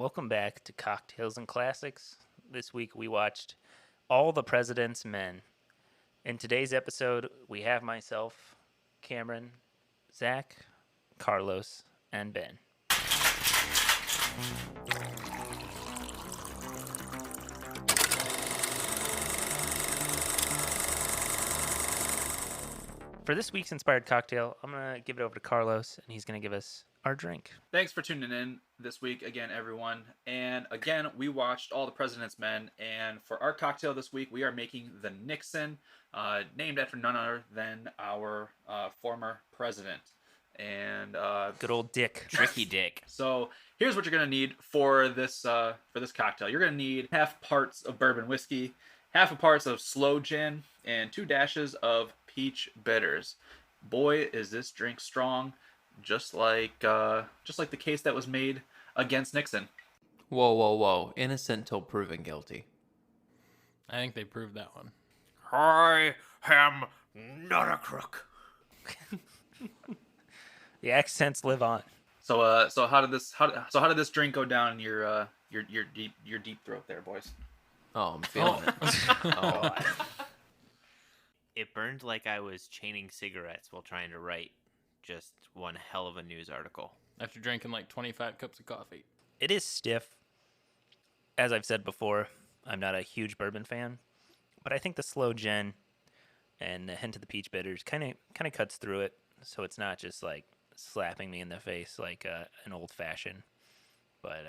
Welcome back to Cocktails and Classics. This week we watched All the President's Men. In today's episode, we have myself, Cameron, Zach, Carlos, and Ben. For this week's inspired cocktail, I'm going to give it over to Carlos, and he's going to give us our drink. Thanks for tuning in this week again, everyone. And again, we watched All the President's Men. And for our cocktail this week, we are making the Nixon, named after none other than our former president. And good old Dick. Tricky Dick. So here's what you're going to need for this cocktail. You're going to need half parts of bourbon whiskey, half a parts of sloe gin, and 2 dashes of peach bitters. Boy, is this drink strong. Just like the case that was made against Nixon. Whoa. Innocent till proven guilty. I think they proved that one. I am not a crook. The accents live on. So how did this drink go down in your deep throat there, boys? Oh, I'm feeling it. It burned like I was chaining cigarettes while trying to write just one hell of a news article. After drinking like 25 cups of coffee. It is stiff. As I've said before, I'm not a huge bourbon fan, but I think the slow gin and the hint of the peach bitters kind of cuts through it, so it's not just like slapping me in the face like an old fashioned. But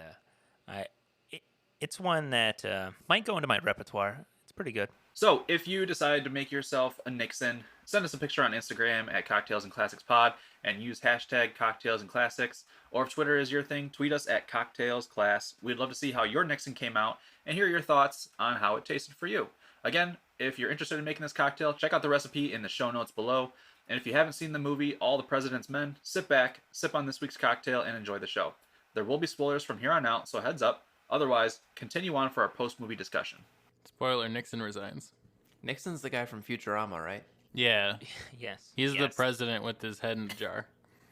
it's one that might go into my repertoire. It's pretty good. So if you decide to make yourself a Nixon, send us a picture on Instagram at Cocktails and Classics Pod and use hashtag Cocktails and Classics. Or if Twitter is your thing, tweet us at CocktailsClass. We'd love to see how your Nixon came out and hear your thoughts on how it tasted for you. Again, if you're interested in making this cocktail, check out the recipe in the show notes below. And if you haven't seen the movie All the President's Men, sit back, sip on this week's cocktail, and enjoy the show. There will be spoilers from here on out, so heads up. Otherwise, continue on for our post-movie discussion. Spoiler, Nixon resigns. Nixon's the guy from Futurama, right? Yeah. Yes. He's the president with his head in the jar.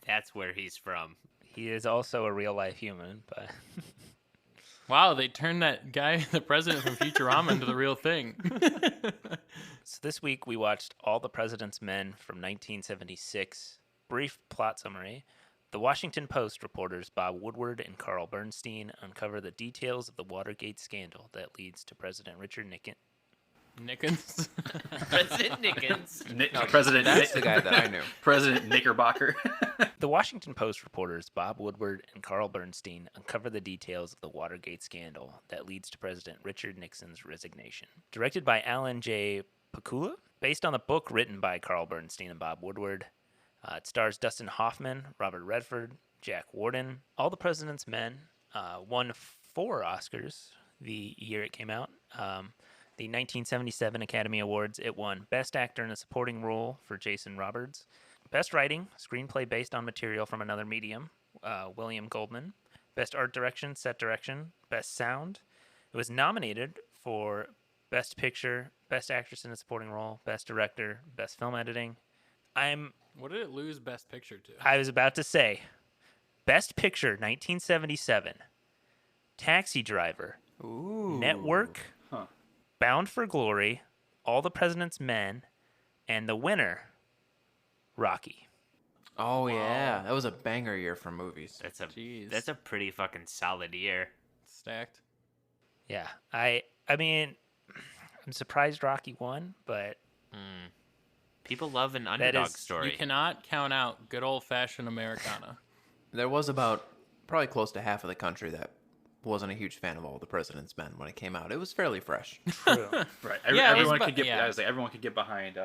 That's where he's from. He is also a real-life human, but... Wow, they turned that guy, the president from Futurama, into the real thing. So this week we watched All the President's Men from 1976. Brief plot summary. The Washington Post reporters Bob Woodward and Carl Bernstein uncover the details of the Watergate scandal that leads to President Richard Nixon. Nickens? President Nickens. That's the guy that I knew. President Knickerbocker. The Washington Post reporters Bob Woodward and Carl Bernstein uncover the details of the Watergate scandal that leads to President Richard Nixon's resignation. Directed by Alan J. Pakula, based on the book written by Carl Bernstein and Bob Woodward. It stars Dustin Hoffman, Robert Redford, Jack Warden. All the President's Men won 4 Oscars the year it came out. The 1977 Academy Awards, it won Best Actor in a Supporting Role for Jason Robards. Best Writing, Screenplay based on material from another medium, William Goldman. Best Art Direction, Set Direction. Best Sound. It was nominated for Best Picture, Best Actress in a Supporting Role, Best Director, Best Film Editing. What did it lose Best Picture to? I was about to say, Best Picture, 1977. Taxi Driver. Ooh. Network. Huh. Bound for Glory. All the President's Men. And the winner, Rocky. Oh, yeah. That was a banger year for movies. That's a pretty fucking solid year. Stacked. Yeah. I mean, I'm surprised Rocky won, but... People love an underdog story. You cannot count out good old-fashioned Americana. There was about probably close to half of the country that wasn't a huge fan of All the President's Men when it came out. It was fairly fresh. True. Right. Yeah, everyone could get. yeah. I was like, everyone could get behind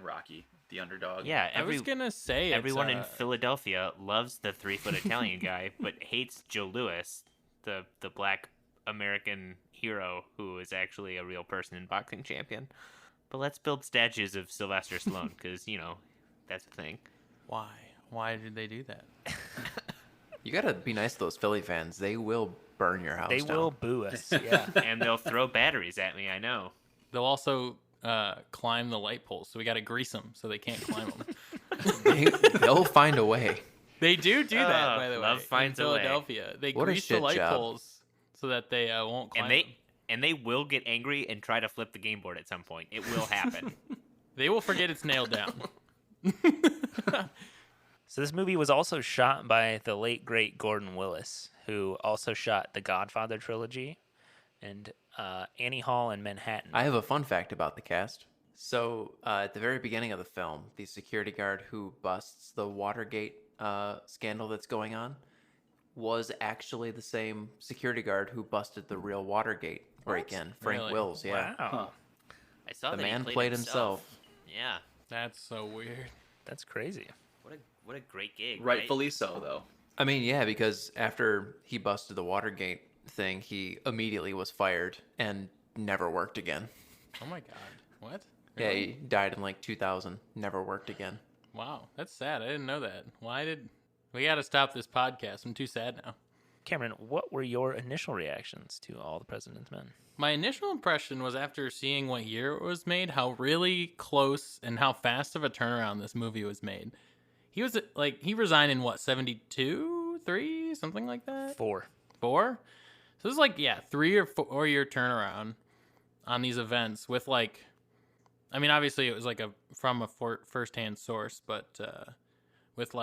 Rocky, the underdog. Yeah, I was going to say everyone in Philadelphia loves the 3-foot Italian guy, but hates Joe Louis, the black American hero who is actually a real person and boxing champion. But let's build statues of Sylvester Stallone, because, that's the thing. Why? Why did they do that? You gotta be nice to those Philly fans. They will burn your house They down. will boo us, yeah. And they'll throw batteries at me, I know. They'll also climb the light poles, so we got to grease them so they can't climb them. They'll find a way. They do that, by the way. Love finds in a way. Philadelphia. They What a grease the shit light job. poles so that they won't climb. And they will get angry and try to flip the game board at some point. It will happen. They will forget it's nailed down. So this movie was also shot by the late great Gordon Willis, who also shot the Godfather trilogy and Annie Hall in Manhattan. I have a fun fact about the cast. So at the very beginning of the film, the security guard who busts the Watergate scandal that's going on was actually the same security guard who busted the real Watergate break-in. Frank Really? Wills, yeah. Wow, I saw The that man he played himself. Yeah. That's so weird. that's crazy. What a great gig. Rightfully so, though. I mean, yeah, because after he busted the Watergate thing, he immediately was fired and never worked again. Oh my god. What? Yeah, Really? he died in like 2000, never worked again. Wow, that's sad. I didn't know that. We got to stop this podcast? I'm too sad now. Cameron, what were your initial reactions to All the President's Men? My initial impression was after seeing what year it was made, how really close and how fast of a turnaround this movie was made. He was he resigned in what, 72, 3, something like that? 4. 4? So it was 3 or 4 year turnaround on these events with I mean, obviously it was from a first-hand source, but with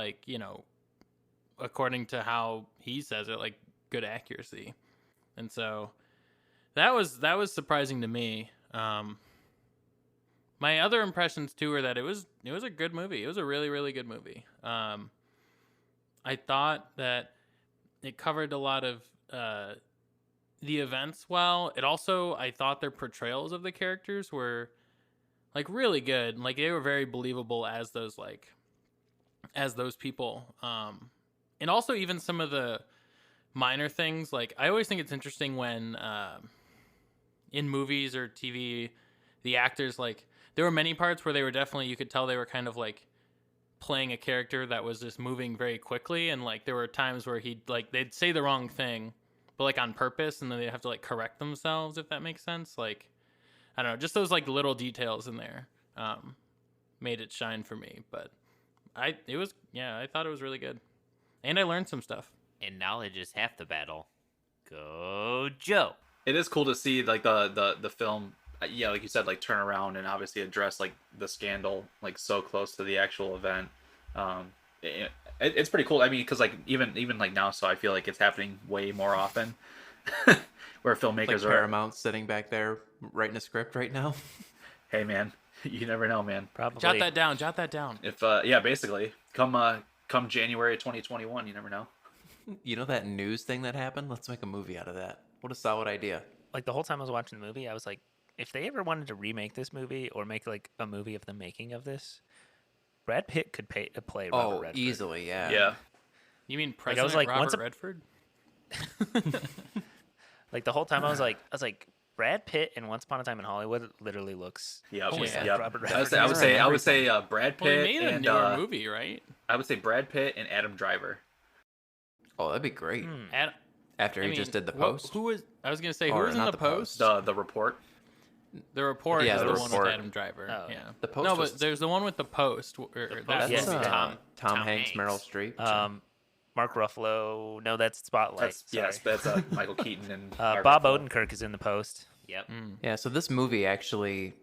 according to how he says it, good accuracy. And so that was surprising to me. My other impressions too were that it was a good movie. It was a really, really good movie. I thought that it covered a lot of the events well. It also, I thought their portrayals of the characters were really good. They were very believable as those people. And also even some of the minor things. I always think it's interesting when in movies or TV, the actors there were many parts where they were definitely, you could tell they were kind of playing a character that was just moving very quickly, and there were times where they'd say the wrong thing, but on purpose, and then they'd have to correct themselves, if that makes sense. I don't know, just those little details in there made it shine for me. But I thought it was really good, and I learned some stuff. And knowledge is half the battle. Go Joe. It is cool to see the film, yeah, like you said, turn around and obviously address the scandal so close to the actual event. It's pretty cool. I mean, because even now, so I feel it's happening way more often, where filmmakers are. Paramount sitting back there writing a script right now. Hey man, you never know, man. Probably. Jot that down. If yeah, basically come January 2021, you never know. You know that news thing that happened? Let's make a movie out of that. What a solid idea. The whole time I was watching the movie, I was if they ever wanted to remake this movie or make a movie of the making of this, Brad Pitt could play Robert Redford. Easily, yeah. Yeah. You mean I was President once Robert Redford? The whole time I was Brad Pitt in Once Upon a Time in Hollywood literally looks Yep. just yeah. like Robert I Redford. would say Brad Well, Pitt he made a and newer movie, right? I would say Brad Pitt and Adam Driver. Oh, that'd be great. After he just did the post. I was gonna say, who Or was in not the the post? The report. The report Yeah, is the the one report. with Adam Driver. Oh. Yeah. The Post No, was- but there's the one with the post. That's Yes. Tom Hanks, Meryl Streep. Mark Ruffalo. No, that's Spotlight. That's Michael Keaton and Mark Bob Ruffalo. Odenkirk is in the post. Yep. Yeah, so this movie actually,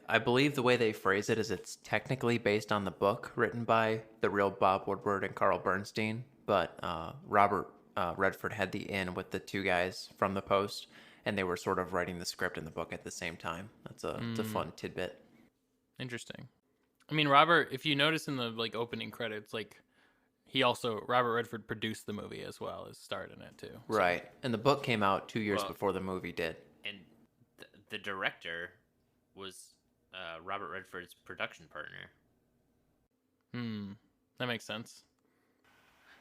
I believe the way they phrase it is it's technically based on the book written by the real Bob Woodward and Carl Bernstein, but Robert Redford had the in with the two guys from the Post, and they were sort of writing the script and the book at the same time. It's a fun tidbit. Interesting. I mean, Robert, if you notice in the opening credits, Robert Redford produced the movie as well as starred in it too. So- Right, and the book came out 2 years Well- before the movie did. And the director was Robert Redford's production partner. That makes sense.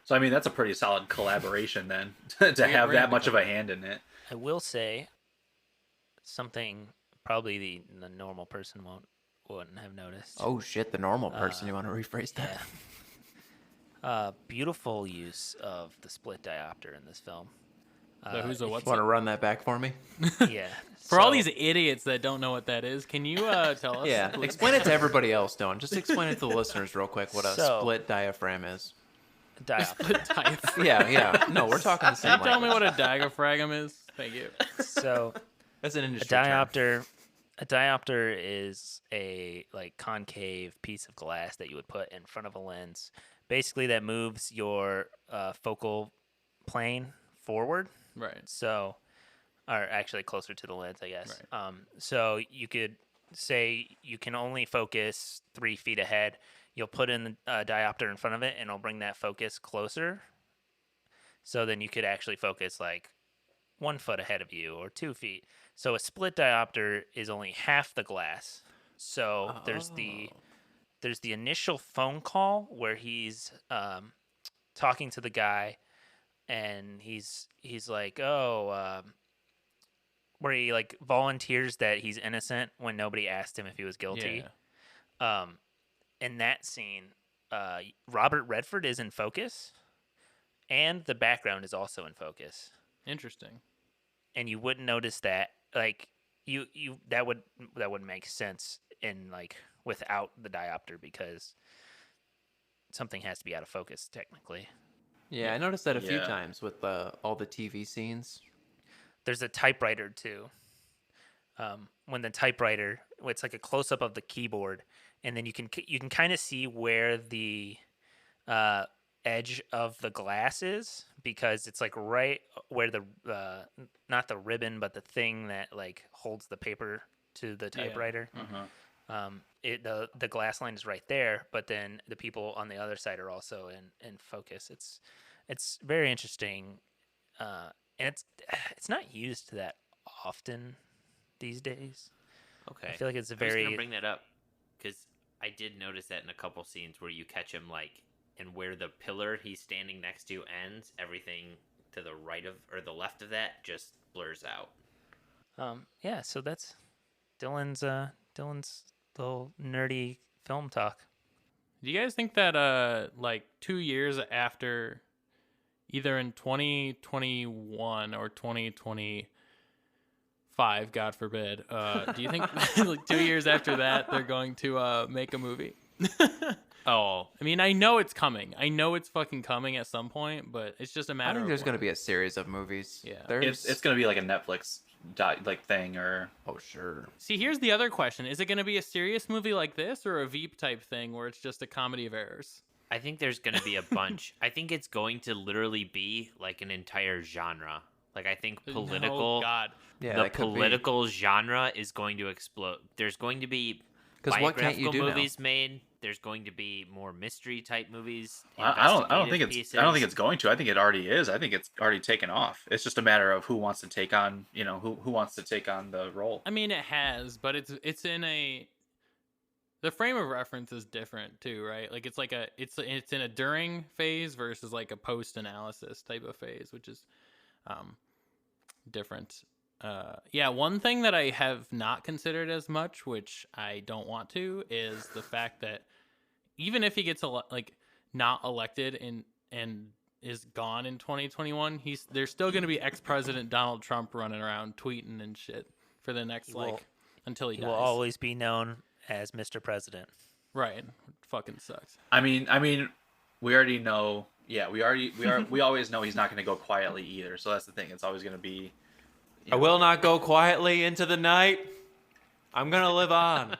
So I mean, that's a pretty solid collaboration then to have we're that gonna much of a hand in it. I will say something probably the normal person wouldn't have noticed. Oh shit, the normal person. You want to rephrase that? Beautiful use of the split diopter in this film. Who's the what's Want to run that back for me? Yeah. For all so- these idiots that don't know what that is, can you tell us? Yeah, explain it to everybody else, Dylan. Just explain it to the listeners real quick what a So- split diaphragm is. Split diaphragm. Yeah. No, we're talking the Can same you tell me language. what a diaphragm is? Thank you. So That's an a industry term. diopter is a like concave piece of glass that you would put in front of a lens, basically that moves your focal plane forward. Right. So, or actually closer to the lens, I guess. Right. So you could say you can only focus 3 feet ahead. You'll put in a diopter in front of it, and it'll bring that focus closer. So then you could actually focus like 1 foot ahead of you or 2 feet. So a split diopter is only half the glass. So there's the initial phone call where he's talking to the guy, and he's like, where he like volunteers that he's innocent when nobody asked him if he was guilty. Yeah. In that scene, Robert Redford is in focus, and the background is also in focus. Interesting. And you wouldn't notice that, like you that would make sense in like without the diopter, because something has to be out of focus technically. Yeah, I noticed that a few Yeah. times with all the TV scenes. There's a typewriter too. When the typewriter, it's like a close up of the keyboard, and then you can kind of see where the edge of the glass is, because it's like right where the not the ribbon but the thing that like holds the paper to the typewriter. The glass line is right there, but then the people on the other side are also in focus. It's very interesting, and it's not used that often these days. Okay. I feel like it's a I was very gonna bring that up because I did notice that in a couple scenes where you catch him like, and where the pillar he's standing next to ends, everything to the right of or the left of that just blurs out. yeah. So that's Dylan's little nerdy film talk. Do you guys think that like 2 years after, either in 2021 or 2025, God forbid, do you think like 2 years after that they're going to make a movie? Oh, I mean, I know it's coming. I know it's fucking coming at some point, but it's just a I matter think of there's going to when. be a series of movies. Yeah. It's gonna be like a Netflix like thing, or Oh, sure. See, here's the other question. Is it going to be a serious movie like this, or a Veep type thing where it's just a comedy of errors? I think there's going to be a bunch. I think it's going to literally be like an entire genre. Like I think political, Oh, God. Yeah, the that could be. political genre is going to explode. There's going to be 'Cause what can't you biographical do now? movies made. There's going to be more mystery type movies. I don't think investigative it's I don't think pieces. it's going to. I think it already is. I think it's already taken off. It's just a matter of who wants to take on, who wants to take on the role. I mean, it has, but it's in a. The frame of reference is different too, right? Like it's like it's in a during phase versus like a post analysis type of phase, which is different. Yeah, one thing that I have not considered as much, which I don't want to, is the fact that even if he gets not elected and is gone in 2021, there's still going to be ex-president Donald Trump running around tweeting and shit for the next until he He dies. will always be known as Mr. President. Right. Fucking sucks. I mean, we already know. Yeah, we always know he's not going to go quietly either. So that's the thing. It's always going to be. I will not go quietly into the night. I'm going to live on.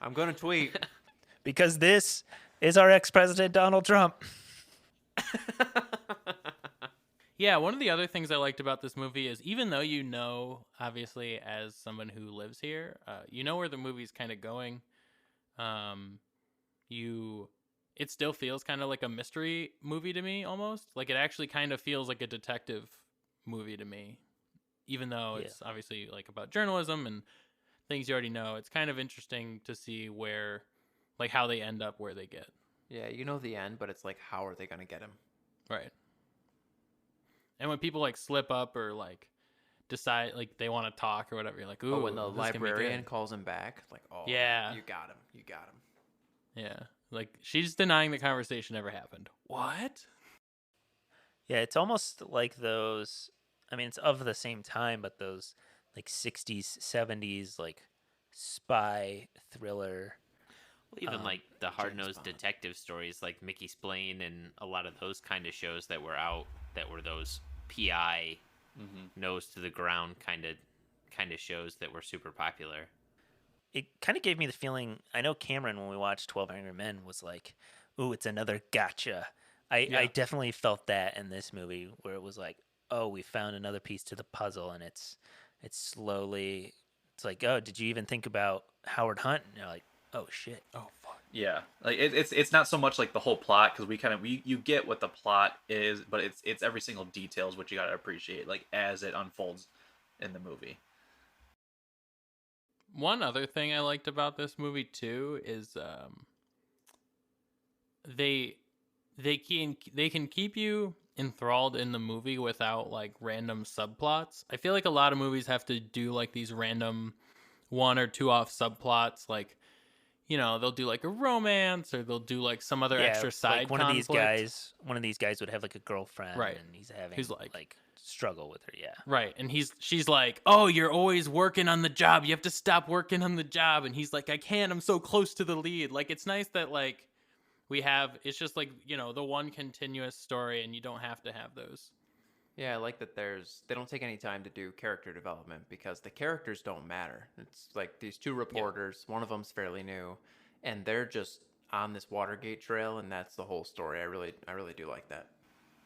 I'm going to tweet. Because this is our ex-president Donald Trump. Yeah, one of the other things I liked about this movie is even though obviously, as someone who lives here, you know where the movie's kind of going. It still feels kind of like a mystery movie to me, almost. Like it actually kind of feels like a detective movie to me. Even though it's obviously like about journalism and things you already know, it's kind of interesting to see how they end up where they get. Yeah, you know the end, but it's like, how are they going to get him? Right. And when people like slip up or like decide like they want to talk or whatever, you're like, ooh, Oh, when the this is gonna be librarian good. calls him back, like, oh, Yeah. you got him. You got him. Yeah. Like she's denying the conversation ever happened. What? Yeah, it's almost like those. I mean, it's of the same time, but those like 60s, 70s like spy thriller Even like the James hard-nosed Bond. detective stories like Mickey Splain and a lot of those kind of shows that were out that were those PI nose to the ground kind of shows that were super popular. It kind of gave me the feeling. I know Cameron, when we watched 12 Angry Men, was like, "Ooh, it's another gotcha." I Yeah. definitely felt that in this movie, where it was like, "Oh, we found another piece to the puzzle," and it's slowly. It's like, "Oh, did you even think about Howard Hunt?" And you're like, "Oh shit." Oh fuck. Yeah, like it's not so much like the whole plot, because you get what the plot is, but it's every single detail is what you gotta appreciate, like as it unfolds in the movie. One other thing I liked about this movie too is they can keep you enthralled in the movie without like random subplots. I feel like a lot of movies have to do like these random one or two off subplots, like they'll do like a romance or they'll do like some other extra side like one conflict. one of these guys would have like a girlfriend, Right. and he's having Who's like struggle with her. Yeah. Right, and she's like, "Oh, you're always working on the job. You have to stop working on the job." And he's like, "I can't. I'm so close to the lead." Like, it's nice that like it's just like the one continuous story, and you don't have to have those. Yeah, I like that they don't take any time to do character development because the characters don't matter. It's like these two reporters, one of them's fairly new, and they're just on this Watergate trail, and that's the whole story. I really do like that.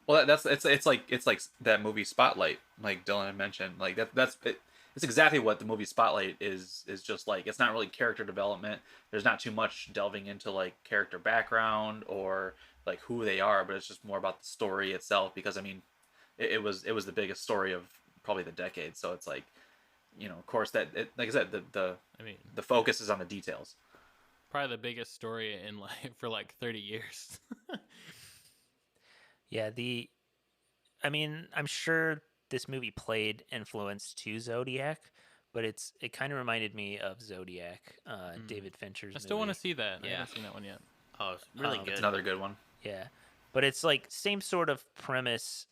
Well, it's like that movie Spotlight, like Dylan had mentioned. Like it's exactly what the movie Spotlight is just like. It's not really character development. There's not too much delving into like character background or like who they are, but it's just more about the story itself. Because I mean, it was the biggest story of probably the decade. So it's like, of course like I said, the focus is on the details. Probably the biggest story in for like 30 years. Yeah, I'm sure this movie played influence to Zodiac, but it kind of reminded me of Zodiac, David Fincher's I still want to movie. see that. I Yeah. haven't seen that one yet. Oh, it's really It's good. It's another good one. Yeah, but it's like same sort of premise.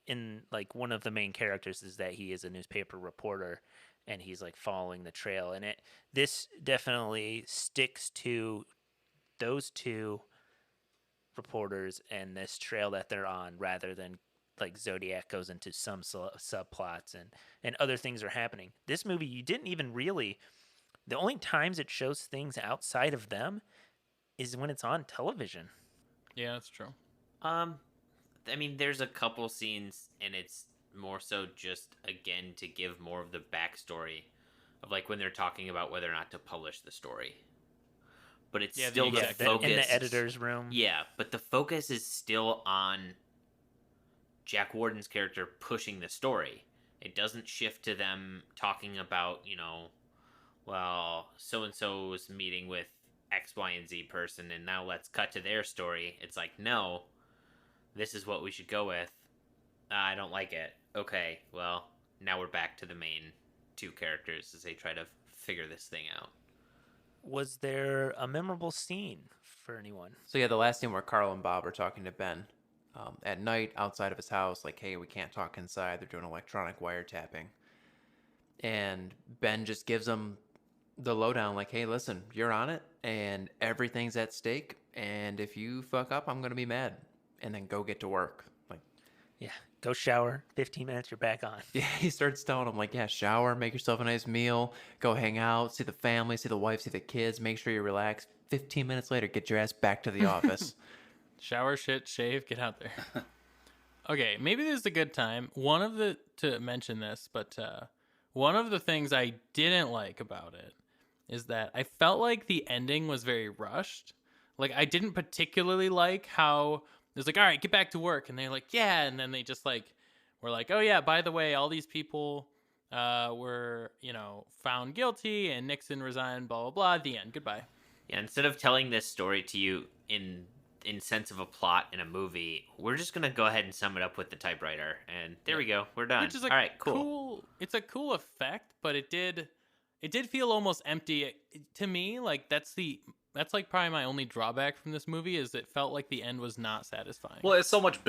In like one of the main characters is that he is a newspaper reporter, and he's like following the trail, and this definitely sticks to those two reporters and this trail that they're on, rather than like Zodiac goes into some subplots and other things are happening. This movie, you didn't even really. The only times it shows things outside of them is when it's on television. Yeah, that's true. I mean, there's a couple scenes, and it's more so just again to give more of the backstory of like when they're talking about whether or not to publish the story. But it's still the focus in the editor's room. Yeah, but the focus is still on Jack Warden's character pushing the story. It doesn't shift to them talking about, well, so and so's meeting with X, Y, and Z person, and now let's cut to their story. It's like, no, this is what we should go with. I don't like it. Okay, well, now we're back to the main two characters as they try to figure this thing out. Was there a memorable scene for anyone? So yeah, the last scene where Carl and Bob are talking to Ben at night outside of his house, like, hey, we can't talk inside. They're doing electronic wiretapping. And Ben just gives them the lowdown, like, hey, listen, you're on it, and everything's at stake, and if you fuck up, I'm going to be mad. And then go get to work. Like, Yeah, go shower. 15 minutes, you're back on. yeah, he starts telling them, like, yeah, shower, make yourself a nice meal, go hang out, see the family, see the wife, see the kids, make sure you relax. 15 minutes later, get your ass back to the office. Shower, shit, shave, get out there. Okay, maybe this is a good time. To mention this, but one of the things I didn't like about it is that I felt like the ending was very rushed. Like, I didn't particularly like how it was like, all right, get back to work. And they're like, yeah. And then they just like, were like, oh yeah, by the way, all these people were, found guilty and Nixon resigned, blah, blah, blah. The end. Goodbye. Yeah, instead of telling this story to you in sense of a plot in a movie, we're just gonna go ahead and sum it up with the typewriter, and there we go, we're done. Which is all right, cool. It's a cool effect, but it did feel almost empty to me. Like that's like probably my only drawback from this movie is it felt like the end was not satisfying. Well, it's so much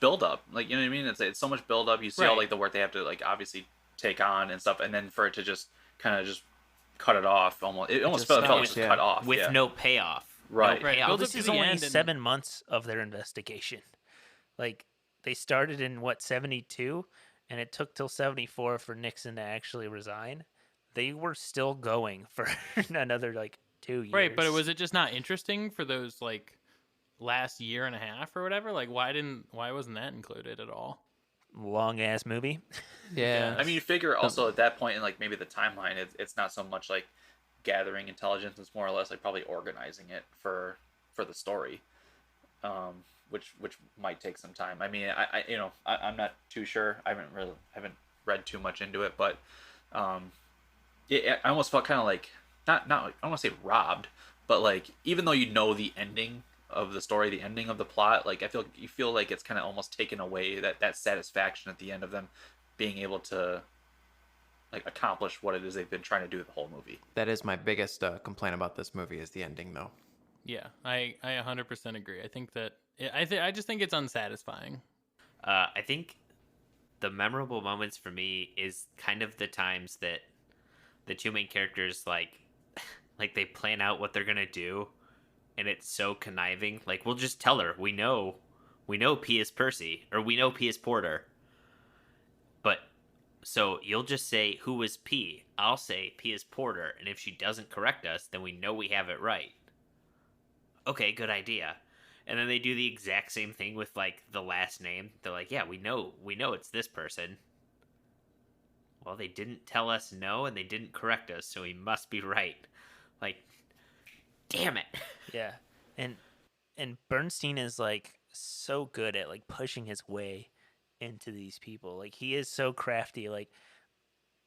build up. Like, you know what I mean? It's so much build up. You see all like the work they have to like obviously take on and stuff, and then for it to just kind of just cut it off. It almost just felt like it was stops, just yeah. cut off. with yeah. no payoff. Right. No Right, payoff. build up This to is the only end and- 7 months of their investigation. Like, they started in, 72? And it took till 74 for Nixon to actually resign. They were still going for another, 2 years. Right, but was it just not interesting for those like last year and a half or whatever? Like why wasn't that included at all? Long-ass movie. Yeah. I mean, you figure also at that point in like maybe the timeline, it's not so much like gathering intelligence; it's more or less like probably organizing it for the story, which might take some time. I mean, I'm not too sure. I haven't read too much into it, but I almost felt kind of like not I don't want to say robbed, but like even though you know the ending of the story, the ending of the plot, like you feel like it's kind of almost taken away that satisfaction at the end of them being able to like accomplish what it is they've been trying to do the whole movie. That is my biggest complaint about this movie is the ending, though. Yeah, I 100% agree. I think that I just think it's unsatisfying. I think the memorable moments for me is kind of the times that the two main characters like they plan out what they're gonna do, and it's so conniving. Like, we'll just tell her we know P is Percy, or we know P is Porter. But so you'll just say who is P. I'll say P is Porter, and if she doesn't correct us, then we know we have it right. Okay, good idea. And then they do the exact same thing with like the last name. They're like, yeah, we know it's this person. Well, they didn't tell us no, and they didn't correct us, so he must be right. Like, damn it. Yeah. And Bernstein is like so good at like pushing his way into these people. Like, he is so crafty. Like,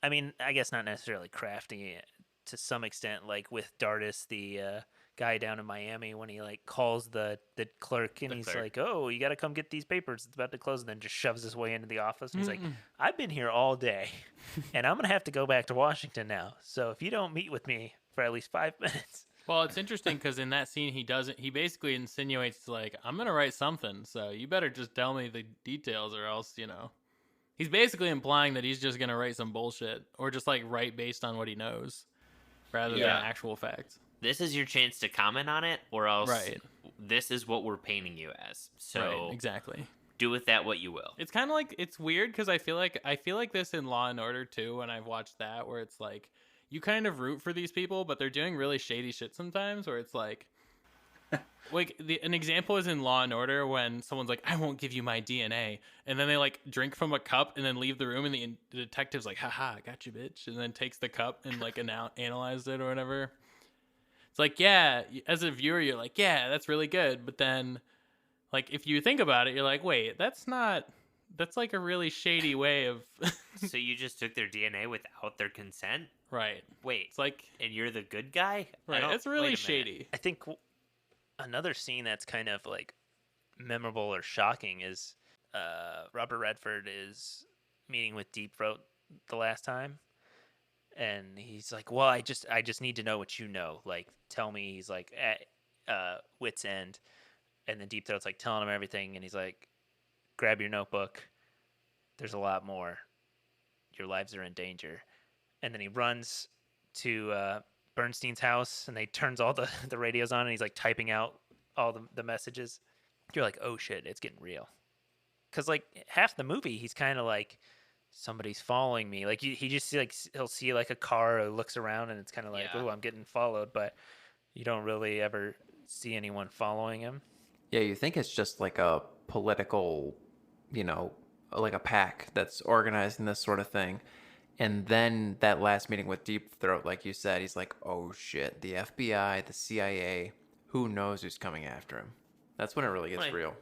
I mean, I guess not necessarily crafty to some extent, like with Dardis, the guy down in Miami, when he like calls the clerk and The he's clerk. like, "Oh, you got to come get these papers. It's about to close," and then just shoves his way into the office. And he's like, Mm-mm. "I've been here all day, and I'm gonna have to go back to Washington now. So if you don't meet with me for at least 5 minutes." Well, it's interesting because in that scene, he basically insinuates like, I'm gonna write something, so you better just tell me the details, or else, he's basically implying that he's just gonna write some bullshit, or just like write based on what he knows, rather Yeah. than actual facts. This is your chance to comment on it, or else Right. this is what we're painting you as. So Right, exactly. do with that what you will. It's kind of like, it's weird because I feel like this in Law and Order too, when I've watched that, where it's like you kind of root for these people, but they're doing really shady shit sometimes, where it's like an example is in Law and Order when someone's like, I won't give you my DNA, and then they like drink from a cup and then leave the room, and the detective's like, haha, got you, bitch, and then takes the cup and like analyzed it or whatever. It's like, yeah, as a viewer, you're like, yeah, that's really good, but then like if you think about it, you're like, wait, that's like a really shady way of So you just took their DNA without their consent? right. Wait, It's like, and you're the good guy? I right, don't- it's wait really a minute. shady. I think another scene that's kind of like memorable or shocking is Robert Redford is meeting with Deep Throat the last time, and he's like, "Well, I just need to know what you know. Like, tell me." He's like at wit's end, and then Deep Throat's like telling him everything, and he's like, "Grab your notebook. There's a lot more. Your lives are in danger." And then he runs to Bernstein's house, and they turns all the radios on, and he's like typing out all the messages. You're like, oh shit, it's getting real. Because like half the movie, he's kind of like, somebody's following me. Like he just he'll see like a car, or looks around, and it's kind of like, Yeah. oh, I'm getting followed, but you don't really ever see anyone following him. Yeah, you think it's just like a political, like a pack that's organizing this sort of thing. And then that last meeting with Deep Throat, like you said, he's like, oh shit, the FBI, the CIA, who knows who's coming after him. That's when it really gets Right. real.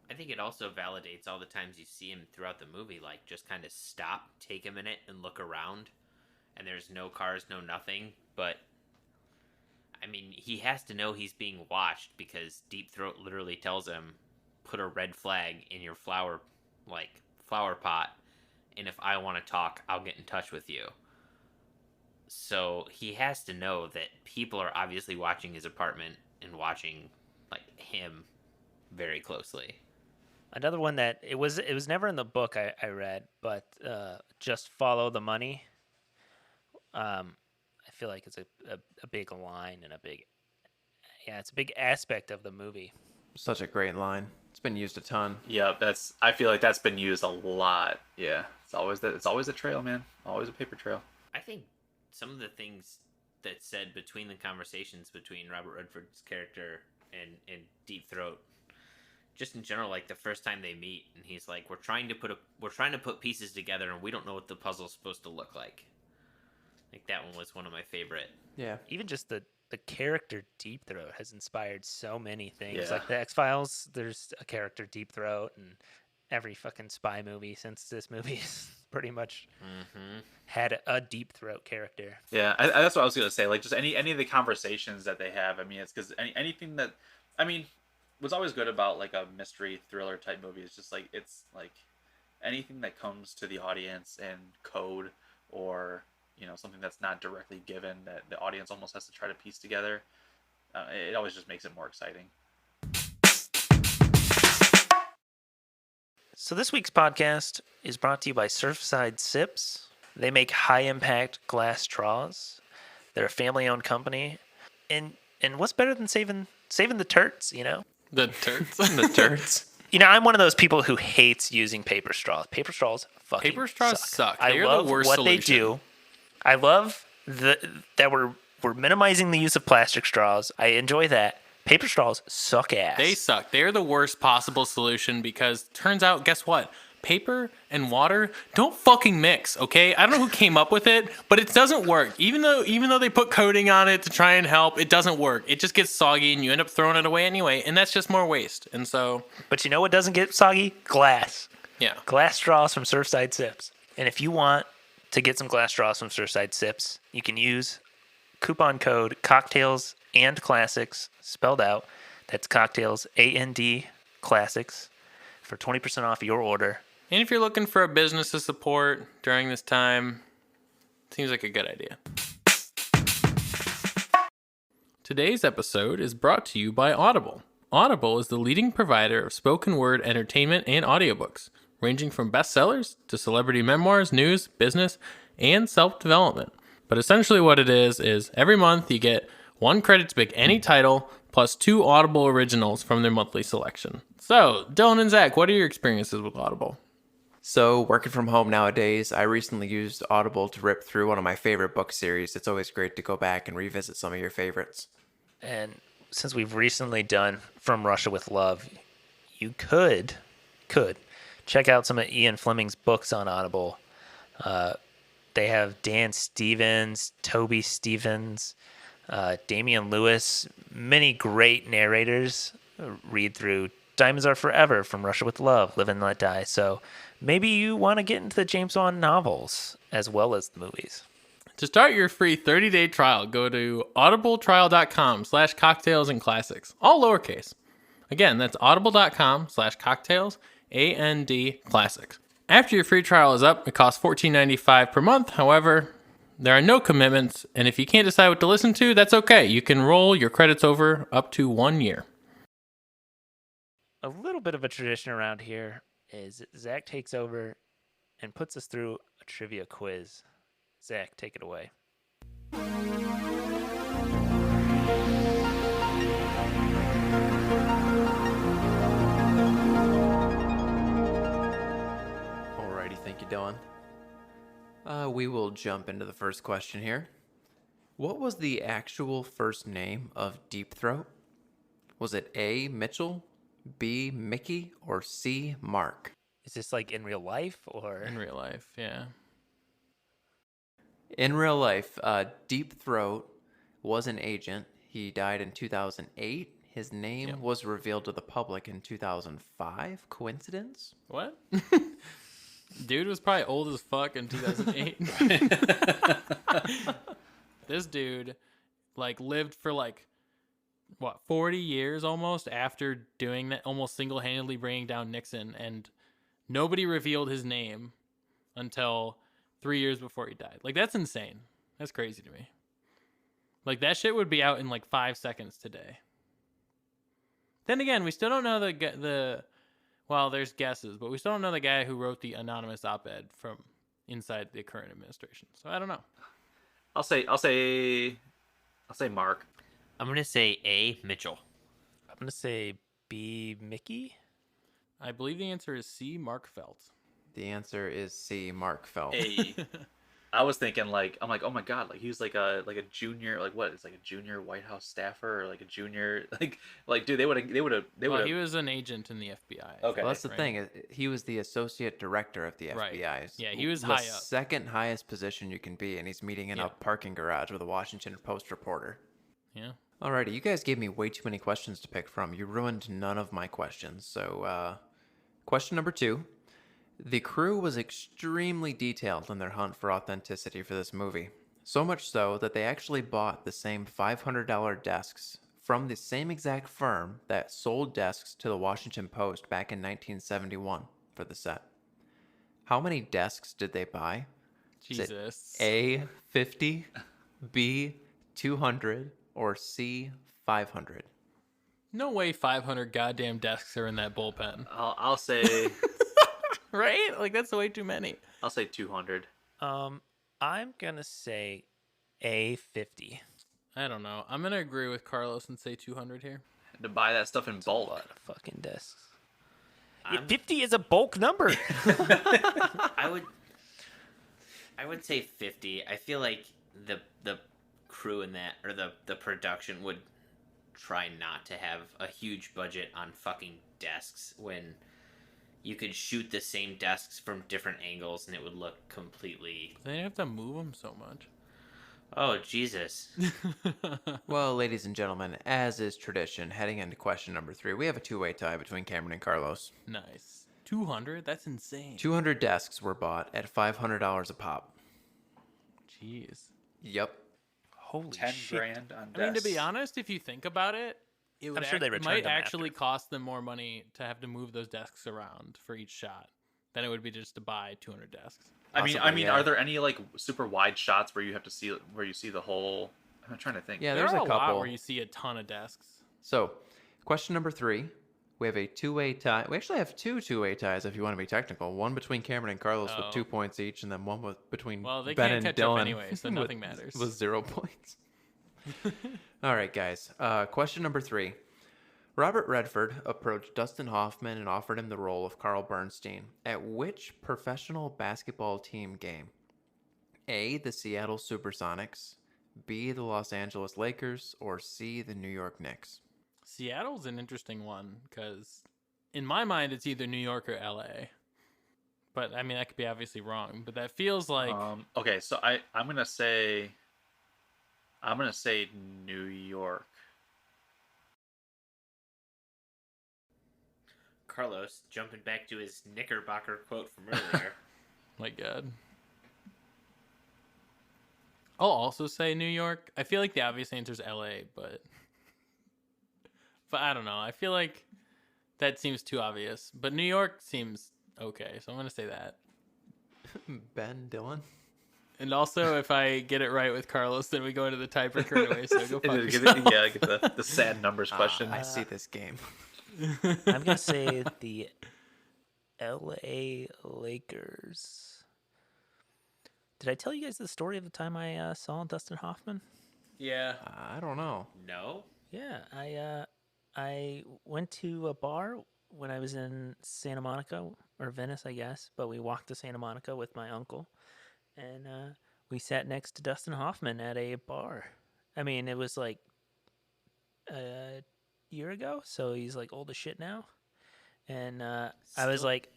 I think it also validates all the times you see him throughout the movie, like just kind of stop, take a minute, and look around. And there's no cars, no nothing. But, I mean, he has to know he's being watched because Deep Throat literally tells him, put a red flag in your flower pot. And if I want to talk, I'll get in touch with you. So he has to know that people are obviously watching his apartment and watching like him very closely. Another one that it was never in the book I read, but just follow the money. I feel like it's a big line and it's a big aspect of the movie. Such a great line. It's been used a ton. Yeah, I feel like that's been used a lot. Yeah, it's always a trail, man. Always a paper trail. I think some of the things that said between the conversations between Robert Redford's character and Deep Throat, just in general, like the first time they meet, and he's like, we're trying to put pieces together, and we don't know what the puzzle's supposed to look like. Like that one was one of my favorite. Yeah. Even just the character Deep Throat has inspired so many things. Yeah. Like the X-Files, there's a character Deep Throat, and every fucking spy movie since this movie is pretty much had a Deep Throat character. Yeah, that's what I was gonna say. Like just any of the conversations that they have. I mean, it's because anything that, I mean, what's always good about like a mystery thriller type movie is just like it's like anything that comes to the audience in code or something that's not directly given that the audience almost has to try to piece together. It always just makes it more exciting. So this week's podcast is brought to you by Surfside Sips. They make high-impact glass straws. They're a family-owned company. And what's better than saving the turds, The turds. The turds. I'm one of those people who hates using paper straws. Paper straws fucking Paper straws suck. I They are love the worst what solution. they do. I love that we're minimizing the use of plastic straws. I enjoy that. Paper straws suck ass. They suck. They're the worst possible solution because turns out, guess what? Paper and water don't fucking mix, okay? I don't know who came up with it, but it doesn't work. Even though they put coating on it to try and help, it doesn't work. It just gets soggy and you end up throwing it away anyway, and that's just more waste. And so, But you know what doesn't get soggy? Glass. yeah. Glass straws from Surfside Sips. And if you want to get some glass straws from Surfside Sips, you can use coupon code cocktails and classics spelled out. That's cocktails and classics for 20% off your order. And if you're looking for a business to support during this time, seems like a good idea. Today's episode is brought to you by Audible. Audible is the leading provider of spoken word entertainment and audiobooks, ranging from bestsellers to celebrity memoirs, news, business, and self-development. But essentially what it is every month you get 1 credit to pick any title, plus 2 Audible originals from their monthly selection. So, Dylan and Zach, what are your experiences with Audible? So, working from home nowadays, I recently used Audible to rip through one of my favorite book series. It's always great to go back and revisit some of your favorites. And since we've recently done From Russia with Love, you could check out some of Ian Fleming's books on Audible. They have Dan Stevens, Toby Stevens, Damian Lewis, many great narrators. Read through Diamonds Are Forever, From Russia with Love, Live and Let Die. So maybe you want to get into the James Bond novels as well as the movies. To start your free 30-day trial, go to audibletrial.com/cocktails and classics, all lowercase. Again, that's audible.com/cocktails, and classics. After your free trial is up, it costs $14.95 per month. However, there are no commitments, and if you can't decide what to listen to, that's okay. You can roll your credits over up to 1 year. A little bit of a tradition around here is Zach takes over and puts us through a trivia quiz. Zach, take it away. Alrighty, thank you, Dylan. We will jump into the first question here. What was the actual first name of Deep Throat? Was it A, Mitchell, B, Mickey, or C, Mark? Is this like in real life or? In real life, yeah. In real life, Deep Throat was an agent. He died in 2008. His name was revealed to the public in 2005. Coincidence? What? Dude was probably old as fuck in 2008. This dude, lived for 40 years almost after doing that, almost single-handedly bringing down Nixon, and nobody revealed his name until 3 years before he died. That's insane. That's crazy to me. That shit would be out in 5 seconds today. Then again, we still don't know well, there's guesses, but we still don't know the guy who wrote the anonymous op-ed from inside the current administration. So I don't know. I'll say Mark. I'm gonna say A. Mitchell. I'm gonna say B. Mickey. I believe the answer is C. Mark Felt. The answer is C. Mark Felt. A. I was thinking like I'm like, oh my god, like he was like a junior, like what? It's like a junior White House staffer or like a junior like dude, they would have Well, he was an agent in the FBI. Okay. Well, that's the right? thing. He was the associate director of the Right. FBI. Yeah, he was the high up. second highest position you can be, and he's meeting in Yeah. a parking garage with a Washington Post reporter. Yeah. Alrighty, you guys gave me way too many questions to pick from. You ruined none of my questions. So, question number 2. The crew was extremely detailed in their hunt for authenticity for this movie. So much so that they actually bought the same $500 desks from the same exact firm that sold desks to the Washington Post back in 1971 for the set. How many desks did they buy? Is it Jesus. A, 50, B, 200, or C, 500? No way 500 goddamn desks are in that bullpen. I'll say Right? Like, that's way too many. I'll say 200. I'm gonna say A. 50. I don't know. I'm going to agree with Carlos and say 200 here. To buy that stuff in A bulk. lot of fucking desks. I'm- 50 is a bulk number. I would say 50. I feel like the crew in that, or the production, would try not to have a huge budget on fucking desks when you could shoot the same desks from different angles and it would look completely... They have to move them so much. Oh, Jesus. Well, ladies and gentlemen, as is tradition, heading into question number 3, we have a two-way tie between Cameron and Carlos. Nice. 200? That's insane. 200 desks were bought at $500 a pop. Jeez. Yep. Holy 10 shit. grand on I mean, to be desks. honest, if you think about it, it would I'm sure they it returned might them actually after. cost them more money to have to move those desks around for each shot than it would be just to buy 200 desks. I mean, Possibly, yeah. are there any like super wide shots where you have to see where you see the whole? I'm trying to think. Yeah, There there's are a lot couple. where you see a ton of desks. So, question number 3. We have a two-way tie. We actually have two two-way ties if you want to be technical. One between Cameron and Carlos with Oh. 2 points each, and then one between Well, they Ben can't and catch up Dylan anyway, so nothing matters. with 0 points. All right, guys. Question number 3. Robert Redford approached Dustin Hoffman and offered him the role of Carl Bernstein at which professional basketball team game? A, the Seattle Supersonics, B, the Los Angeles Lakers, or C, the New York Knicks? Seattle's an interesting one because, in my mind, it's either New York or LA. But I mean, that could be obviously wrong. But that feels like Okay, so I'm gonna say New York. Carlos, jumping back to his Knickerbocker quote from earlier. my God. I'll also say New York. I feel like the obvious answer is LA, but I don't know. I feel like that seems too obvious. But New York seems okay, so I'm gonna say that. Ben, Dylan? And also, if I get it right with Carlos, then we go into the tiebreaker anyway. So go fuck Get yourself. the sad numbers question. I see this game. I'm gonna say the L.A. Lakers. Did I tell you guys the story of the time I saw Dustin Hoffman? Yeah. I don't know. No? Yeah, I went to a bar when I was in Santa Monica or Venice, I guess. But we walked to Santa Monica with my uncle, and we sat next to Dustin Hoffman at a bar. I mean, it was like a year ago, so he's like old as shit now. And I was Still- like,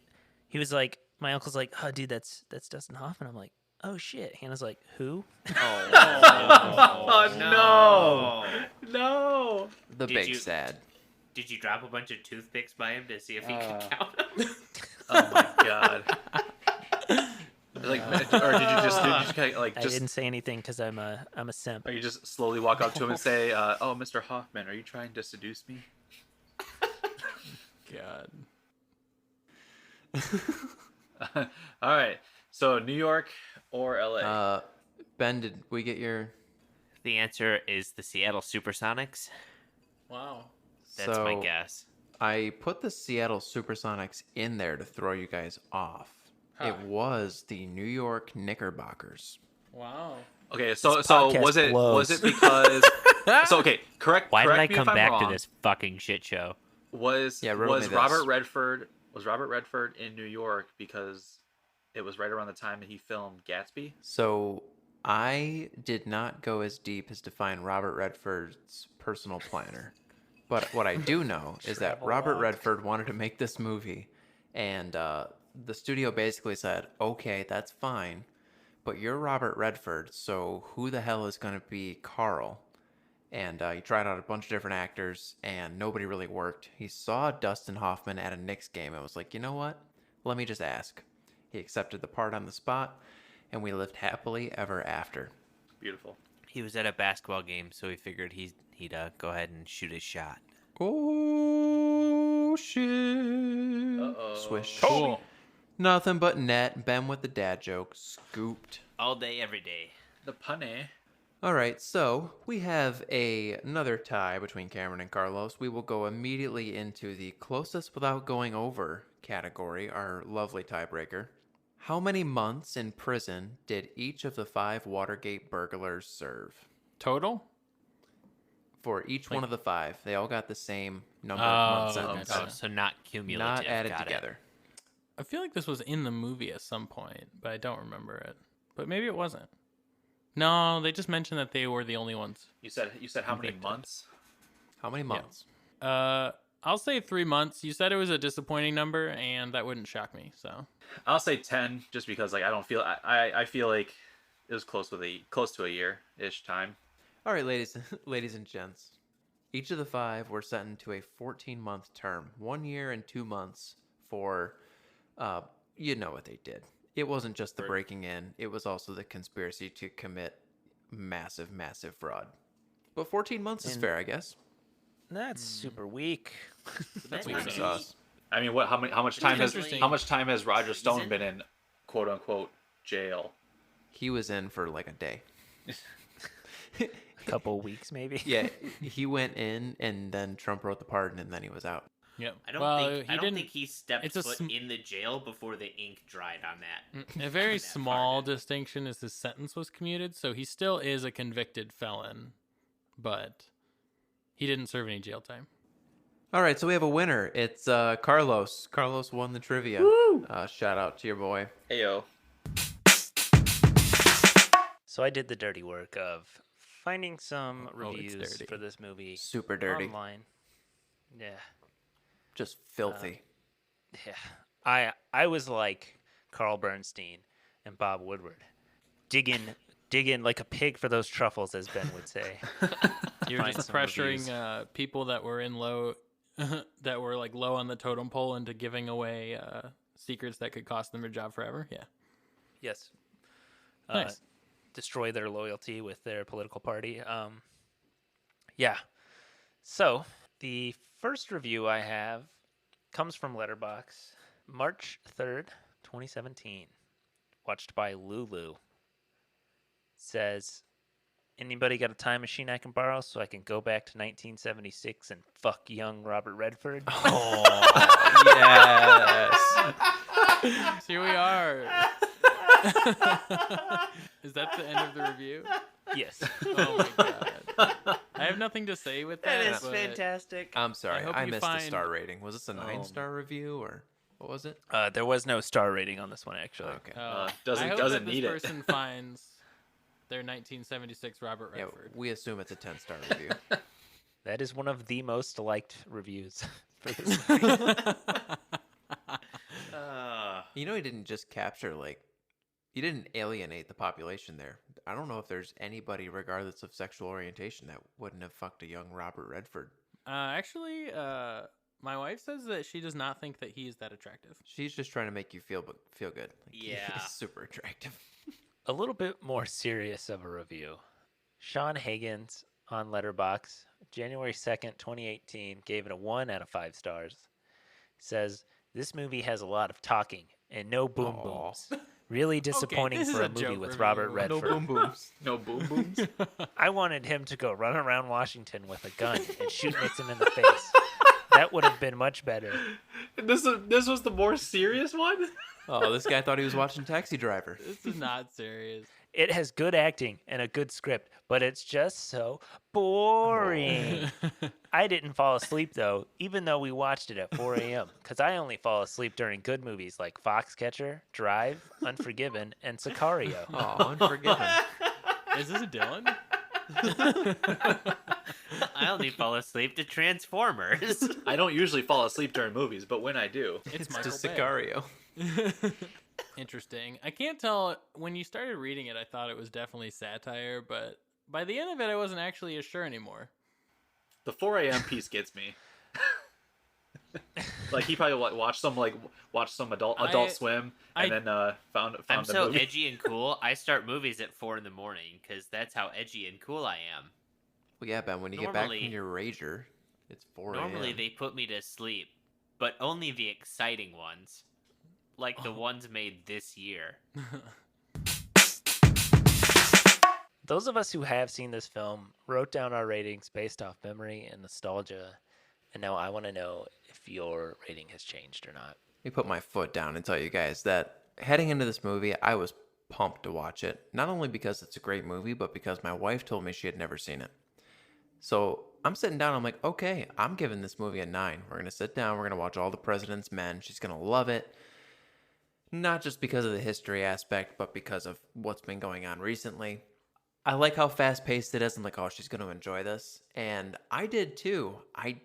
he was like, my uncle's like, oh, dude, that's Dustin Hoffman. I'm like, oh shit. Hannah's like, who? Oh no! No! The Did big you- sad. Did you drop a bunch of toothpicks by him to see if he could count them? Oh my god! Like, or did you just kind of like I just? didn't say anything because I'm a simp. Or you just slowly walk up to him and say, "Oh, Mr. Hoffman, are you trying to seduce me?" God. All right. So New York or LA? Ben, did we get your... The answer is the Seattle Supersonics. Wow. That's my So, guess. I put the Seattle Supersonics in there to throw you guys off. It Huh. was the New York Knickerbockers. Wow. Okay, so podcast was it blows. because so okay, correct Why did I correct me come if I'm back wrong. to this fucking shit show? Was riddle me Robert this. Redford in New York because it was right around the time that he filmed Gatsby? So I did not go as deep as to find Robert Redford's personal planner. But what I do know is that Travel Robert log. Redford wanted to make this movie, and the studio basically said, okay, that's fine, but you're Robert Redford, so who the hell is going to be Carl? And he tried out a bunch of different actors, and nobody really worked. He saw Dustin Hoffman at a Knicks game and was like, you know what? Let me just ask. He accepted the part on the spot, and we lived happily ever after. Beautiful. He was at a basketball game, so he figured he'd go ahead and shoot his shot. Oh, shit. Uh-oh. Swish. Cool. Nothing but net. Ben with the dad joke. Scooped. All day, every day. The punny. All right, so we have another tie between Cameron and Carlos. We will go immediately into the closest without going over category, our lovely tiebreaker. How many months in prison did each of the 5 Watergate burglars serve? Total? For each one of the 5, they all got the same number Oh, of month sentence. okay. Oh, so not cumulative. Not added Got it. together. I feel like this was in the movie at some point, but I don't remember it. But maybe it wasn't. No, they just mentioned that they were the only ones. You said how many Convicted. months? How many months? I'll say 3 months. You said it was a disappointing number, and that wouldn't shock me. So I'll say 10, just because like I don't feel I feel like it was close to a year ish time. All right, ladies and gents. Each of the 5 were sentenced to a 14-month term, 1 year and 2 months for, you know what they did. It wasn't just the breaking in; it was also the conspiracy to commit massive, massive fraud. But 14 months is fair, I guess. That's super weak. That's That weak is sauce. I mean, how much time has interesting. Roger Stone Season? been in quote unquote jail? He was in for like a day. A couple weeks, maybe. Yeah, he went in, and then Trump wrote the pardon, and then he was out. yep. I don't well, think he I don't didn't. think he stepped it's a foot sm- in the jail before the ink dried on that. A very that small pardon. distinction is his sentence was commuted, so he still is a convicted felon, but he didn't serve any jail time. All right, so we have a winner. It's Carlos. Carlos won the trivia. Shout out to your boy. Ayo. So I did the dirty work of finding some it's reviews dirty. for this movie Super dirty. online. Yeah. Just filthy. Yeah. I was like Carl Bernstein and Bob Woodward, digging like a pig for those truffles, as Ben would say. You were Find just some pressuring reviews. people that were in low, that were like low on the totem pole into giving away secrets that could cost them their job forever. Yeah. Yes. Nice. Destroy their loyalty with their political party. Yeah. So the first review I have comes from Letterboxd, March 3rd, 2017. Watched by Lulu. Says, anybody got a time machine I can borrow so I can go back to 1976 and fuck young Robert Redford? Oh, yes. So here we are. Is that the end of the review? Yes. Oh my god. I have nothing to say with that. but fantastic. I'm sorry. I hope I you missed the find- star rating. Was this a 9-star review, or what was it? There was no star rating on this one, actually. Okay. Doesn't- I hope doesn't that need this it. person finds their 1976 Robert Yeah, Redford. we assume it's a 10-star review. That is one of the most liked reviews for this movie. You know, he didn't just capture, he didn't alienate the population there. I don't know if there's anybody, regardless of sexual orientation, that wouldn't have fucked a young Robert Redford. Actually, my wife says that she does not think that he is that attractive. She's just trying to make you feel good. Like, Yeah. He's super attractive. A little bit more serious of a review. Sean Higgins on Letterboxd, January 2nd, 2018, gave it a 1 out of 5 stars. Says, this movie has a lot of talking and no boom Aw. booms. Really disappointing this is for a a movie joke with review. Robert No Redford. booms. No boom booms. I wanted him to go run around Washington with a gun and shoot Nixon in the face. That would have been much better. This was the more serious one. Oh, this guy thought he was watching Taxi Driver. This is not serious. It has good acting and a good script, but it's just so boring. I didn't fall asleep though, even though we watched it at 4 a.m. Because I only fall asleep during good movies like Foxcatcher, Drive, Unforgiven, and Sicario. Oh, Unforgiven. Is this a Dylan? I only fall asleep to Transformers. I don't usually fall asleep during movies, but when I do, It's To Michael Bay. Sicario. Interesting. I can't tell. When you started reading it, I thought it was definitely satire, but by the end of it, I wasn't actually as sure anymore. the 4 a.m. piece gets me. Like he probably watched some Adult Swim and then found I'm the so movie. edgy and cool. I start movies at 4 in the morning because that's how edgy and cool I am. Well, yeah, Ben, when you get back Normally- from your rager, it's 4 a.m. Normally they put me to sleep, but only the exciting ones, like the ones made this year. Those of us who have seen this film wrote down our ratings based off memory and nostalgia, and now I want to know if your rating has changed or not. Let me put my foot down and tell you guys that heading into this movie, I was pumped to watch it. Not only because it's a great movie, but because my wife told me she had never seen it. So I'm sitting down, I'm like, okay, I'm giving this movie a 9. We're going to sit down, we're going to watch all the President's Men. She's going to love it. Not just because of the history aspect, but because of what's been going on recently. I like how fast paced it is. I'm like, oh, she's going to enjoy this. And I did too. I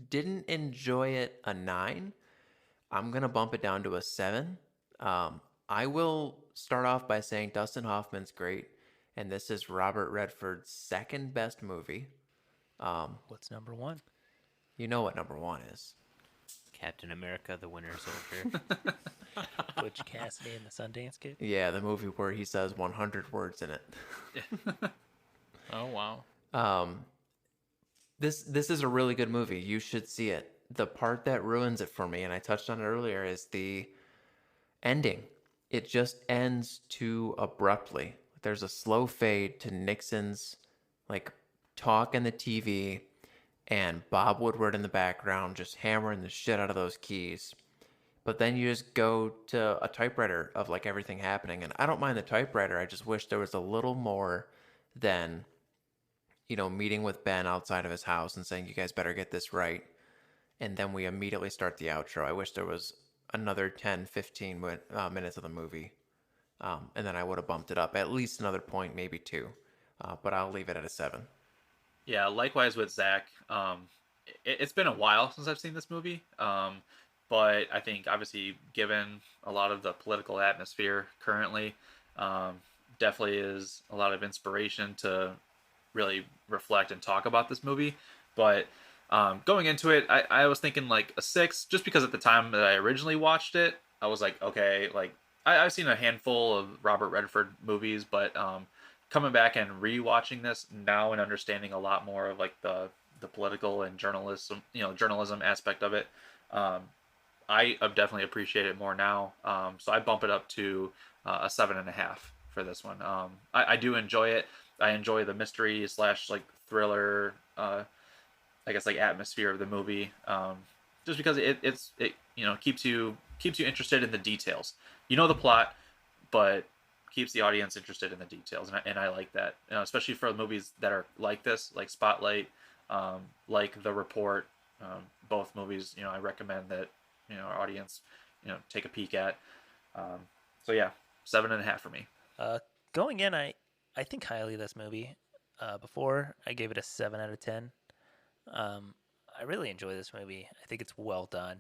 didn't enjoy it a 9. I'm going to bump it down to a 7. I will start off by saying Dustin Hoffman's great. And this is Robert Redford's second best movie. What's number one? You know what number 1 is. Captain America, the Winter Soldier. Butch Cassidy and the Sundance Kid? Yeah, the movie where he says 100 words in it. Oh, wow. This is a really good movie. You should see it. The part that ruins it for me, and I touched on it earlier, is the ending. It just ends too abruptly. There's a slow fade to Nixon's talk in the TV and Bob Woodward in the background just hammering the shit out of those keys. But then you just go to a typewriter of everything happening. And I don't mind the typewriter. I just wish there was a little more than, meeting with Ben outside of his house and saying, you guys better get this right. And then we immediately start the outro. I wish there was another 10, 15 minutes of the movie. And then I would have bumped it up at least another point, maybe 2. But I'll leave it at a 7. Yeah, likewise with Zach. It's been a while since I've seen this movie. But I think obviously given a lot of the political atmosphere currently, definitely is a lot of inspiration to really reflect and talk about this movie. But going into it, I was thinking a 6, just because at the time that I originally watched it, I was like, okay, I've seen a handful of Robert Redford movies, but coming back and rewatching this now and understanding a lot more of the political and journalism aspect of it, I definitely appreciate it more now. So I bump it up to a 7.5 for this one. I do enjoy it. I enjoy the mystery / thriller, I guess atmosphere of the movie. Just because it keeps you interested in the details. You know the plot, but keeps the audience interested in the details, and I like that, especially for movies that are like this, like Spotlight, like The Report. Both movies, I recommend that our audience, take a peek at. So yeah, 7.5 for me. Going in, I think highly of this movie. Before, I gave it a 7 out of 10. I really enjoy this movie. I think it's well done.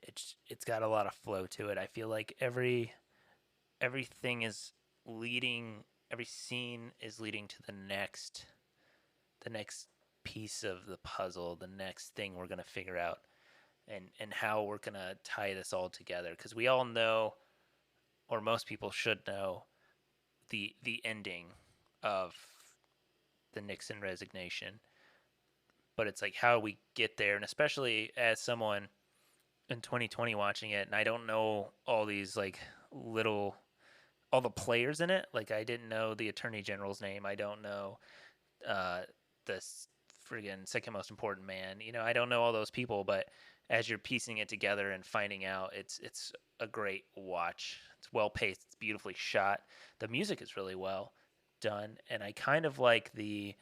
It's got a lot of flow to it. I feel like everything is leading, every scene is leading to the next piece of the puzzle, the next thing we're going to figure out, and how we're going to tie this all together, because we all know, or most people should know, the ending of the Nixon resignation, but it's how we get there. And especially as someone in 2020 watching it, and I don't know all these all the players in it. I didn't know the Attorney General's name. I don't know the friggin' second most important man. I don't know all those people, but as you're piecing it together and finding out, it's a great watch. It's well paced. It's beautifully shot. The music is really well done, and I kind of like the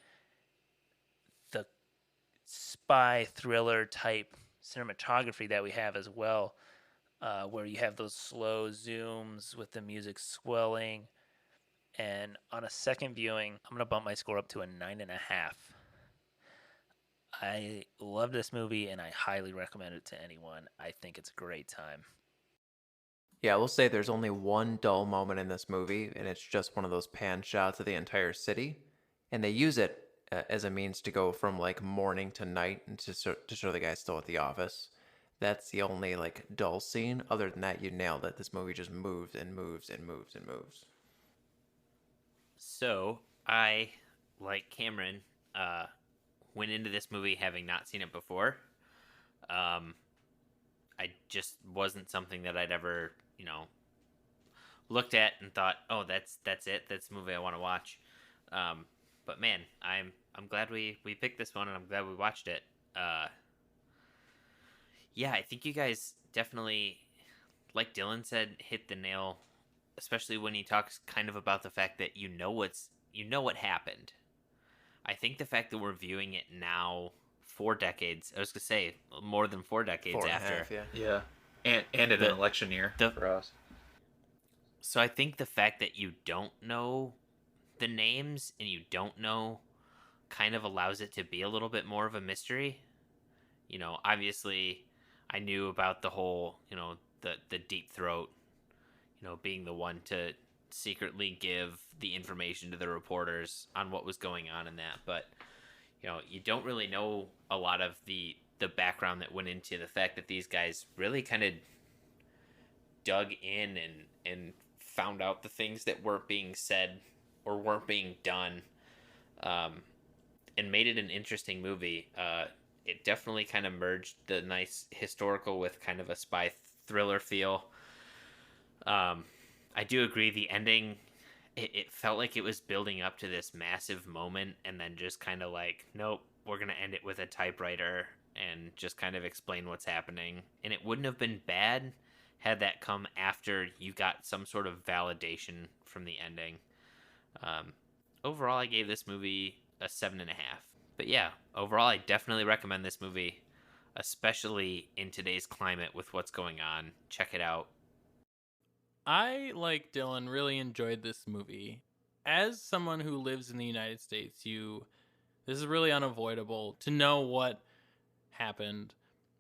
spy thriller type cinematography that we have as well, where you have those slow zooms with the music swelling. And on a second viewing, I'm gonna bump my score up to a 9.5. I love this movie and I highly recommend it to anyone. I think it's a great time. Yeah, we'll say there's only one dull moment in this movie, and it's just one of those pan shots of the entire city. And they use it as a means to go from like morning to night and to show the guy still at the office. That's the only like dull scene. Other than that, you nailed it. This movie just moves and moves and moves and moves. So I, like Cameron, went into this movie having not seen it before. I just wasn't something that I'd ever, looked at and thought, oh, that's it. That's the movie I want to watch. But man, I'm glad we picked this one, and I'm glad we watched it. Yeah, I think you guys definitely, like Dylan said, hit the nail, especially when he talks kind of about the fact that you know what happened. I think the fact that we're viewing it now 4 decades, I was gonna say more than 4 decades 4.5, after. yeah. And in an election year for us. So I think the fact that you don't know the names and you don't know kind of allows it to be a little bit more of a mystery. Obviously I knew about the whole, the deep throat, being the one to secretly give the information to the reporters on what was going on in that, but you don't really know a lot of the background that went into the fact that these guys really kind of dug in and found out the things that weren't being said or weren't being done, and made it an interesting movie. It definitely kind of merged the nice historical with kind of a spy thriller feel. I do agree the ending, it felt like it was building up to this massive moment and then just kind of like, nope, we're going to end it with a typewriter and just kind of explain what's happening. And it wouldn't have been bad had that come after you got some sort of validation from the ending. Overall, I gave this movie a 7.5. But yeah, overall, I definitely recommend this movie, especially in today's climate with what's going on. Check it out. I, like Dylan, really enjoyed this movie. As someone who lives in the United States, this is really unavoidable to know what happened,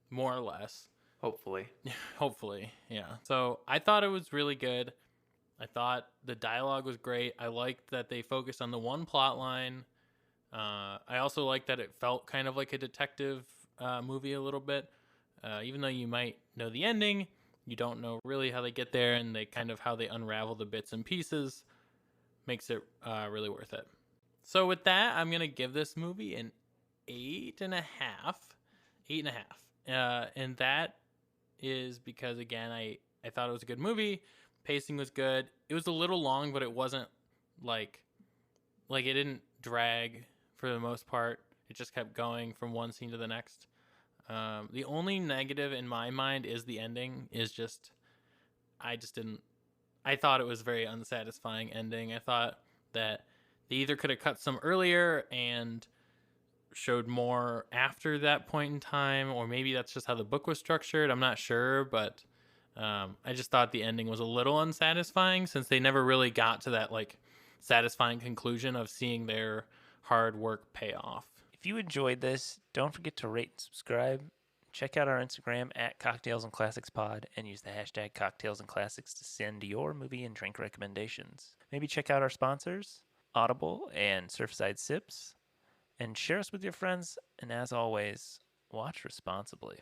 more or less. Hopefully. Hopefully, yeah. So I thought it was really good. I thought the dialogue was great. I liked that they focused on the one plot line. I also liked that it felt kind of like a detective movie a little bit. Even though you might know the ending, you don't know really how they get there, and how they unravel the bits and pieces makes it really worth it. So with that, I'm gonna give this movie an 8.5. 8.5. And that is because, again, I thought it was a good movie. Pacing was good. It was a little long, but it wasn't like it didn't drag for the most part. It just kept going from one scene to the next. The only negative in my mind is the ending. I thought it was a very unsatisfying ending. I thought that they either could have cut some earlier and showed more after that point in time, or maybe that's just how the book was structured. I'm not sure, but I just thought the ending was a little unsatisfying since they never really got to that satisfying conclusion of seeing their hard work pay off. If you enjoyed this, don't forget to rate and subscribe. Check out our Instagram at Cocktails and Classics Pod and use the hashtag Cocktails and Classics to send your movie and drink recommendations. Maybe check out our sponsors, Audible and Surfside Sips, and share us with your friends. And as always, watch responsibly.